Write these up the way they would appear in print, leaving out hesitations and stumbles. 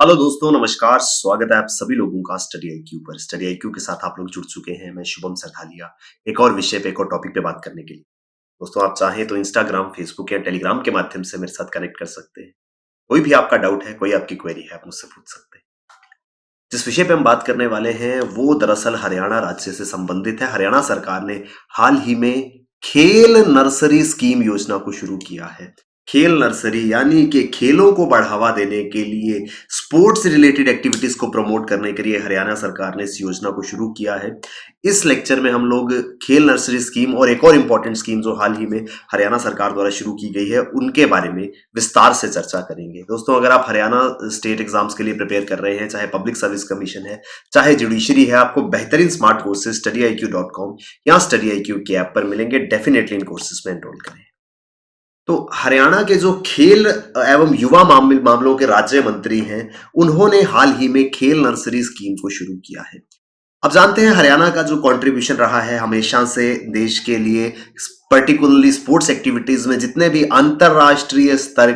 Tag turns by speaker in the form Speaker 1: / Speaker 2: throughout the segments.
Speaker 1: Hello दोस्तों, नमस्कार। स्वागत है आप सभी लोगों का स्टडी आईक्यू पर। स्टडी आईक्यू के साथ आप लोग जुड़ चुके हैं। मैं शुभम सरथालिया, एक और विषय पे, एक और टॉपिक पे बात करने के लिए। दोस्तों, आप चाहें तो इंस्टाग्राम, फेसबुक या टेलीग्राम के माध्यम से मेरे साथ कनेक्ट कर सकते हैं। कोई भी आपका डाउट है, कोई आपकी क्वेरी है, आप मुझसे पूछ सकते हैं। जिस विषय पे हम बात करने वाले हैं वो दरअसल हरियाणा राज्य से संबंधित है। हरियाणा सरकार ने हाल ही में खेल नर्सरी स्कीम योजना को शुरू किया है। खेल नर्सरी यानी कि खेलों को बढ़ावा देने के लिए, स्पोर्ट्स रिलेटेड एक्टिविटीज को प्रमोट करने के लिए हरियाणा सरकार ने इस योजना को शुरू किया है। इस लेक्चर में हम लोग खेल नर्सरी स्कीम और एक और इंपॉर्टेंट स्कीम जो हाल ही में हरियाणा सरकार द्वारा शुरू की गई है उनके बारे में विस्तार से चर्चा करेंगे। दोस्तों, अगर आप हरियाणा स्टेट एग्जाम्स के लिए प्रिपेयर कर रहे हैं, चाहे पब्लिक सर्विस कमीशन है, चाहे जुडिशरी है, आपको बेहतरीन स्मार्ट कोर्सेज studyIQ.com या StudyIQ के ऐप पर मिलेंगे। डेफिनेटली इन कोर्सेज में एनरोल करें। तो हरियाणा के जो खेल एवं युवा मामलों के राज्य मंत्री हैं, उन्होंने हाल ही में खेल नर्सरी स्कीम को शुरू किया है। अब जानते हैं हरियाणा का जो कंट्रीब्यूशन रहा है हमेशा से देश के लिए, पर्टिकुलरली स्पोर्ट्स एक्टिविटीज में, जितने भी अंतरराष्ट्रीय स्तर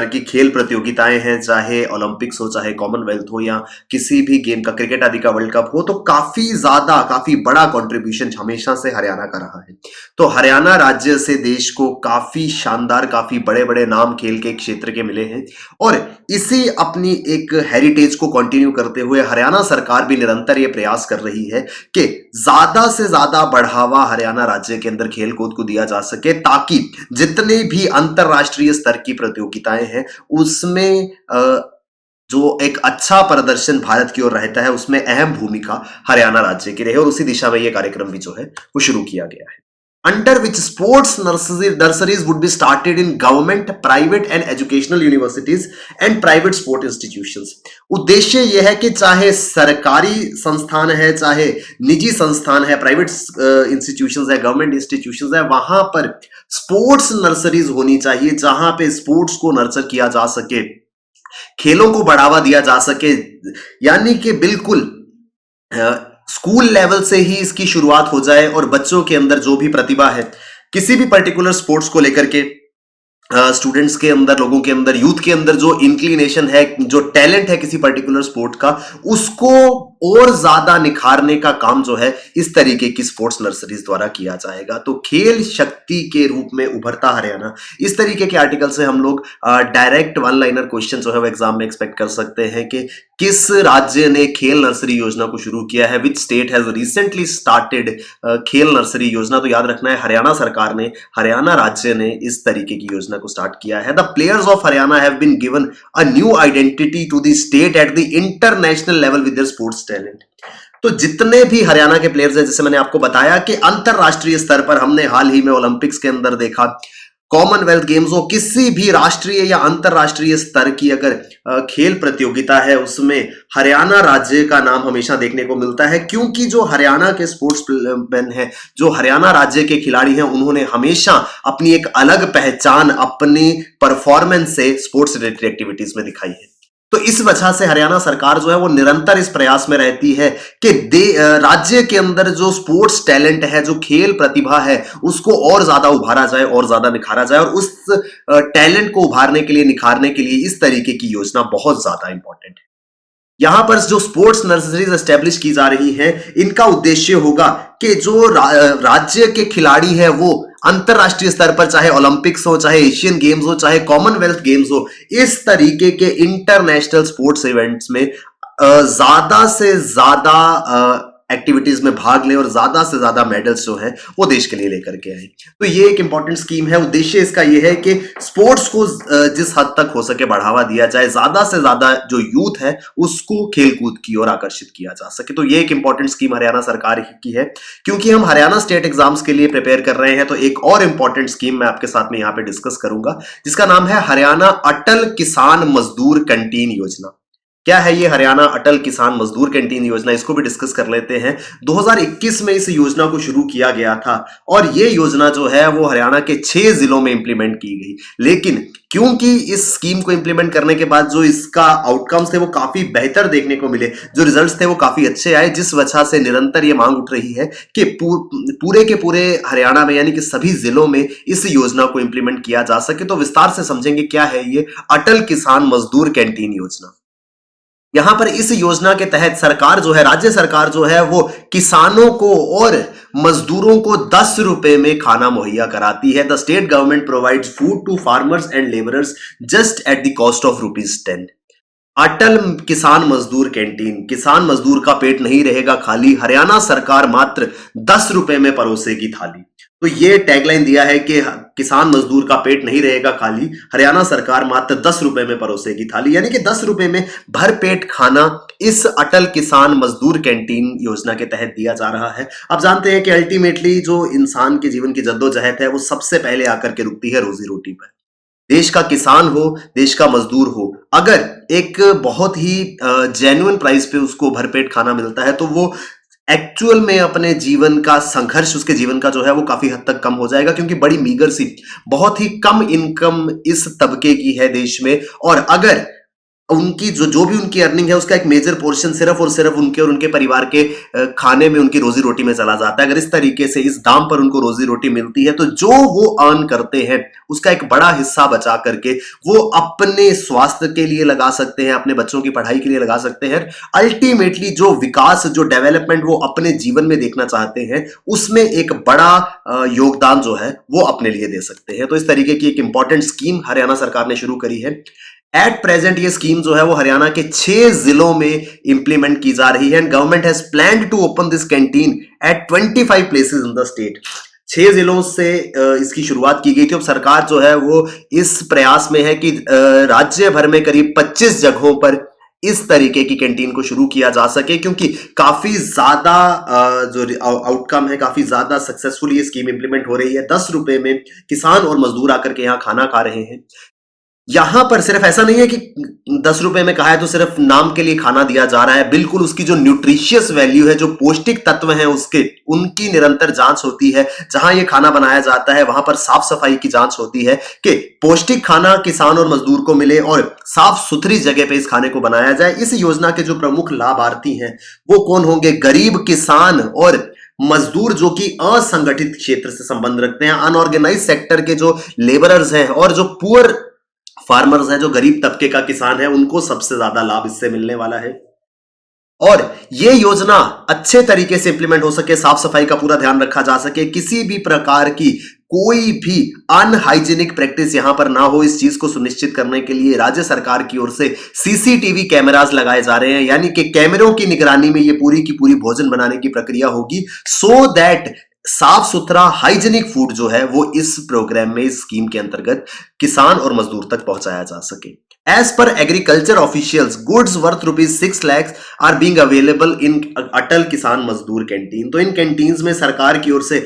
Speaker 1: की खेल प्रतियोगिताएं हैं, चाहे ओलंपिक्स हो, चाहे कॉमनवेल्थ हो, या किसी भी गेम का, क्रिकेट आदि का वर्ल्ड कप हो, तो काफी बड़ा कंट्रीब्यूशन हमेशा से हरियाणा का रहा है। तो हरियाणा राज्य से देश को काफी शानदार, काफी बड़े बड़े नाम खेल के क्षेत्र के मिले हैं, और इसी अपनी एक हेरिटेज को कंटिन्यू करते हुए हरियाणा सरकार भी निरंतर ये प्रयास कर रही है कि ज्यादा से ज्यादा बढ़ावा हरियाणा राज्य के अंदर खेल कूद को दिया जा सके, ताकि जितने भी अंतरराष्ट्रीय स्तर की प्रतियोगिताएं हैं उसमें जो एक अच्छा प्रदर्शन भारत की ओर रहता है, उसमें अहम भूमिका हरियाणा राज्य की रही, और उसी दिशा में यह कार्यक्रम भी जो है वो शुरू किया गया है। Under which sports nurseries would be started in government, private and educational universities and private sport institutions। उद्देश्य यह है कि चाहे सरकारी संस्थान है, चाहे निजी संस्थान है, प्राइवेट इंस्टीट्यूशंस है, गवर्नमेंट इंस्टीट्यूशंस है, वहां पर स्पोर्ट्स नर्सरीज होनी चाहिए, जहां पे स्पोर्ट्स को नर्चर किया जा सके, खेलों को बढ़ावा दिया जा सके। यानी कि बिल्कुल स्कूल लेवल से ही इसकी शुरुआत हो जाए, और बच्चों के अंदर जो भी प्रतिभा है किसी भी पर्टिकुलर स्पोर्ट्स को लेकर के, स्टूडेंट्स के अंदर, लोगों के अंदर, यूथ के अंदर जो इंक्लिनेशन है, जो टैलेंट है किसी पर्टिकुलर स्पोर्ट का, उसको और ज्यादा निखारने का काम जो है इस तरीके की स्पोर्ट्स नर्सरीज द्वारा किया जाएगा। तो खेल शक्ति के रूप में उभरता हरियाणा, इस तरीके के आर्टिकल से हम लोग डायरेक्ट वन लाइनर क्वेश्चन जो है वो एग्जाम में एक्सपेक्ट कर सकते हैं कि किस राज्य ने खेल नर्सरी योजना को शुरू किया है, which state has recently started खेल नर्सरी योजना। तो याद रखना है, हरियाणा सरकार ने, हरियाणा राज्य ने इस तरीके की योजना को स्टार्ट किया है। The players of Haryana have been given a new identity to the state at the international level with their sports talent. तो जितने भी हरियाणा के प्लेयर्स हैं, जैसे मैंने आपको बताया कि अंतरराष्ट्रीय स्तर पर हमने हाल ही में ओलंपिक्स के अंदर देखा, कॉमनवेल्थ गेम्स हो, किसी भी राष्ट्रीय या अंतरराष्ट्रीय स्तर की अगर खेल प्रतियोगिता है, उसमें हरियाणा राज्य का नाम हमेशा देखने को मिलता है, क्योंकि जो हरियाणा के स्पोर्ट्स मैन हैं, जो हरियाणा राज्य के खिलाड़ी हैं, उन्होंने हमेशा अपनी एक अलग पहचान अपनी परफॉर्मेंस से स्पोर्ट्स रिलेटेड एक्टिविटीज में दिखाई है। तो इस वजह से हरियाणा सरकार जो है वो निरंतर इस प्रयास में रहती है कि राज्य के अंदर जो स्पोर्ट्स टैलेंट है, जो खेल प्रतिभा है, उसको और ज्यादा उभारा जाए, और ज्यादा निखारा जाए, और उस टैलेंट को उभारने के लिए, निखारने के लिए इस तरीके की योजना बहुत ज्यादा इंपॉर्टेंट है। यहां पर जो स्पोर्ट्स नर्सरीज एस्टेब्लिश की जा रही हैं, इनका उद्देश्य होगा कि जो राज्य के खिलाड़ी है वो अंतरराष्ट्रीय स्तर पर, चाहे ओलंपिक्स हो, चाहे एशियन गेम्स हो, चाहे कॉमनवेल्थ गेम्स हो, इस तरीके के इंटरनेशनल स्पोर्ट्स इवेंट्स में ज्यादा से ज्यादा एक्टिविटीज में भाग ले, और ज्यादा से ज्यादा मेडल्स जो है वो देश के लिए लेकर के आए। तो ये एक इंपॉर्टेंट स्कीम है। उद्देश्य इसका ये है कि स्पोर्ट्स को जिस हद तक हो सके बढ़ावा दिया जाए, ज्यादा से ज्यादा जो यूथ है उसको खेलकूद की ओर आकर्षित किया जा सके। तो ये एक इंपॉर्टेंट स्कीम हरियाणा सरकार की है। क्योंकि हम हरियाणा स्टेट एग्जाम्स के लिए प्रिपेयर कर रहे हैं, तो एक और इंपॉर्टेंट स्कीम मैं आपके साथ में यहाँ पे डिस्कस करूंगा, जिसका नाम है हरियाणा अटल किसान मजदूर कैंटीन योजना। क्या है ये हरियाणा अटल किसान मजदूर कैंटीन योजना, इसको भी डिस्कस कर लेते हैं। 2021 में इस योजना को शुरू किया गया था और ये योजना जो है वो हरियाणा के 6 जिलों में इंप्लीमेंट की गई। लेकिन क्योंकि इस स्कीम को इंप्लीमेंट करने के बाद जो इसका आउटकम्स थे वो काफी बेहतर देखने को मिले, जो रिजल्ट्स थे वो काफी अच्छे आए, जिस वजह से निरंतर ये मांग उठ रही है कि पूरे के पूरे हरियाणा में यानी कि सभी जिलों में इस योजना को इंप्लीमेंट किया जा सके। तो विस्तार से समझेंगे क्या है ये अटल किसान मजदूर कैंटीन योजना। यहां पर इस योजना के तहत सरकार जो है, राज्य सरकार जो है वो किसानों को और मजदूरों को 10 रुपए में खाना मुहैया कराती है। The state government provides food to farmers and labourers just at the cost of ₹10। Atal Kisan Mazdoor canteen, किसान मजदूर का पेट नहीं रहेगा खाली, हरियाणा सरकार मात्र 10 रुपए में परोसेगी थाली। तो ये टैगलाइन दिया है कि किसान मजदूर का पेट नहीं रहेगा खाली, हरियाणा सरकार मात्र 10 रुपए में परोसेगी थाली, यानी कि 10 रुपए में भरपेट खाना इस अटल किसान मजदूर कैंटीन योजना के तहत दिया जा रहा है। अब जानते हैं कि अल्टीमेटली जो इंसान के जीवन की जद्दोजहद है वो सबसे पहले आकर के रुकती है रोजी रोटी पर। देश का किसान हो, देश का मजदूर हो, अगर एक बहुत ही जेन्युइन प्राइस पे उसको भरपेट खाना मिलता है तो वो एक्चुअल में अपने जीवन का संघर्ष, उसके जीवन का जो है वो काफी हद तक कम हो जाएगा, क्योंकि बड़ी मीगर सी, बहुत ही कम इनकम इस तबके की है देश में। और अगर उनकी जो भी उनकी अर्निंग है उसका एक मेजर पोर्शन सिर्फ और सिर्फ उनके और उनके परिवार के खाने में, उनकी रोजी रोटी में चला जाता है। अगर इस तरीके से इस दाम पर उनको रोजी रोटी मिलती है तो जो वो अर्न करते हैं उसका एक बड़ा हिस्सा बचा करके वो अपने स्वास्थ्य के लिए लगा सकते हैं, अपने बच्चों की पढ़ाई के लिए लगा सकते हैं। अल्टीमेटली जो विकास, जो डेवलपमेंट वो अपने जीवन में देखना चाहते हैं उसमें एक बड़ा योगदान जो है वो अपने लिए दे सकते हैं। तो इस तरीके की एक इंपॉर्टेंट स्कीम हरियाणा सरकार ने शुरू करी है। एट प्रेजेंट ये स्कीम जो है वो हरियाणा के 6 जिलों में इंप्लीमेंट की जा रही है and government has planned to open this canteen at 25 places in the state. 6 जिलों से इसकी शुरुआत की गई थी। अब सरकार जो है वो इस प्रयास में है कि राज्य भर में करीब 25 जगहों पर इस तरीके की कैंटीन को शुरू किया जा सके, क्योंकि काफी ज्यादा जो आउटकम है, काफी ज्यादा सक्सेसफुली ये स्कीम इंप्लीमेंट हो रही है। 10 रुपए में किसान और मजदूर आकर के यहाँ खाना खा रहे हैं। यहां पर सिर्फ ऐसा नहीं है कि 10 रुपए में कहा है तो सिर्फ नाम के लिए खाना दिया जा रहा है, बिल्कुल उसकी जो न्यूट्रिशियस वैल्यू है, जो पौष्टिक तत्व हैं उसके, उनकी निरंतर जांच होती है। जहां ये खाना बनाया जाता है वहां पर साफ सफाई की जांच होती है कि पौष्टिक खाना किसान और मजदूर को मिले और साफ सुथरी जगह पे इस खाने को बनाया जाए। इस योजना के जो प्रमुख लाभार्थी हैं वो कौन होंगे? गरीब किसान और मजदूर जो कि असंगठित क्षेत्र से संबंध रखते हैं, अनऑर्गेनाइज सेक्टर के जो लेबरर्स हैं और जो पुअर फार्मर्स हैं, जो गरीब तबके का किसान है, उनको सबसे ज्यादा लाभ इससे मिलने वाला है। और ये योजना अच्छे तरीके से इंप्लीमेंट हो सके, साफ सफाई का पूरा ध्यान रखा जा सके, किसी भी प्रकार की कोई भी अनहाइजीनिक प्रैक्टिस यहां पर ना हो, इस चीज को सुनिश्चित करने के लिए राज्य सरकार की ओर से सीसीटीवी कैमरास लगाए जा रहे हैं, यानी कि कैमरों की निगरानी में ये पूरी की पूरी भोजन बनाने की प्रक्रिया होगी, सो दैट साफ सुथरा हाइजीनिक फूड जो है वो इस प्रोग्राम में, इस स्कीम के अंतर्गत किसान और मजदूर तक पहुंचाया जा सके। As per agriculture officials, goods worth ₹6 lakh are being available in Atal Kisan Mazdoor canteen. तो इन कैंटीन्स में सरकार की ओर से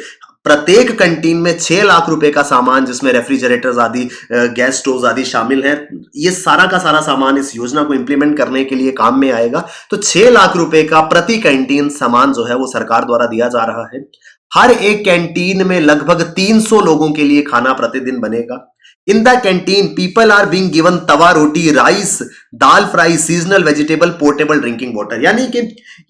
Speaker 1: प्रत्येक कैंटीन में 6 लाख रुपए का सामान, जिसमें रेफ्रिजरेटर्स आदि, गैस स्टोव आदि शामिल हैं, ये सारा का सारा सामान इस योजना को इंप्लीमेंट करने के लिए काम में आएगा। तो 6 लाख रुपए का प्रति कैंटीन सामान जो है वो सरकार द्वारा दिया जा रहा है। हर एक कैंटीन में लगभग 300 लोगों के लिए खाना प्रतिदिन बनेगा। In the canteen people are being given tawa roti, rice, dal fry, seasonal vegetable, portable drinking water. यानी कि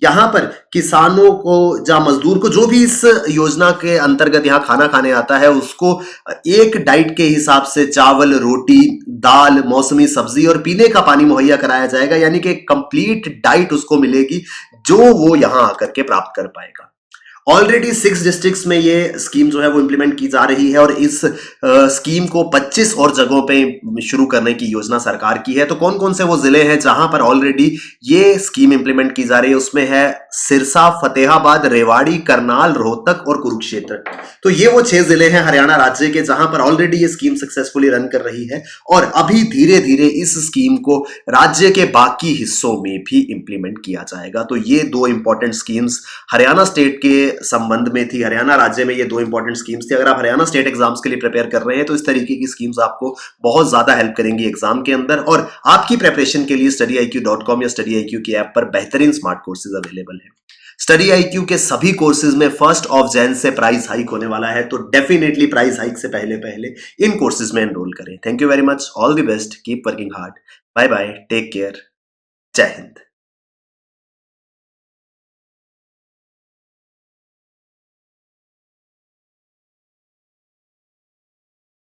Speaker 1: यहां पर किसानों को या मजदूर को जो भी इस योजना के अंतर्गत यहां खाना खाने आता है उसको एक डाइट के हिसाब से चावल, रोटी, दाल, मौसमी सब्जी और पीने का पानी मुहैया कराया जाएगा। यानी कि कंप्लीट डाइट उसको मिलेगी जो वो यहां आकर के प्राप्त कर पाएगा। ऑलरेडी 6 डिस्ट्रिक्ट्स में ये स्कीम जो है वो इंप्लीमेंट की जा रही है और इस स्कीम को 25 और जगहों पे शुरू करने की योजना सरकार की है। तो कौन कौन से वो जिले हैं जहां पर ऑलरेडी ये स्कीम इंप्लीमेंट की जा रही है? उसमें है सिरसा, फतेहाबाद, रेवाड़ी, करनाल, रोहतक और कुरुक्षेत्र। तो ये वो 6 जिले हैं हरियाणा राज्य के जहां पर ऑलरेडी ये स्कीम सक्सेसफुली रन कर रही है और अभी धीरे धीरे इस स्कीम को राज्य के बाकी हिस्सों में भी इंप्लीमेंट किया जाएगा। तो ये 2 इंपॉर्टेंट स्कीम्स हरियाणा स्टेट के संबंध में थी, हरियाणा राज्य में ये 2 इंपॉर्टेंट स्कीम्स थी। अगर आप हरियाणा स्टेट एग्जाम्स के लिए प्रिपेयर कर रहे हैं तो इस तरीके की स्कीम्स आपको बहुत ज्यादा हेल्प करेंगी एग्जाम के अंदर। और आपकी प्रिपरेशन के लिए StudyIQ.com या StudyIQ की ऐप पर बेहतरीन स्मार्ट कोर्सेज अवेलेबल है। StudyIQ के सभी कोर्सेज में 1 जैन से प्राइस हाइक होने वाला है, तो डेफिनेटली प्राइस हाइक से पहले पहले इन कोर्सेज में एनरोल करें। Thank you very much, all the best, keep working hard, bye bye, take care, Jai Hind.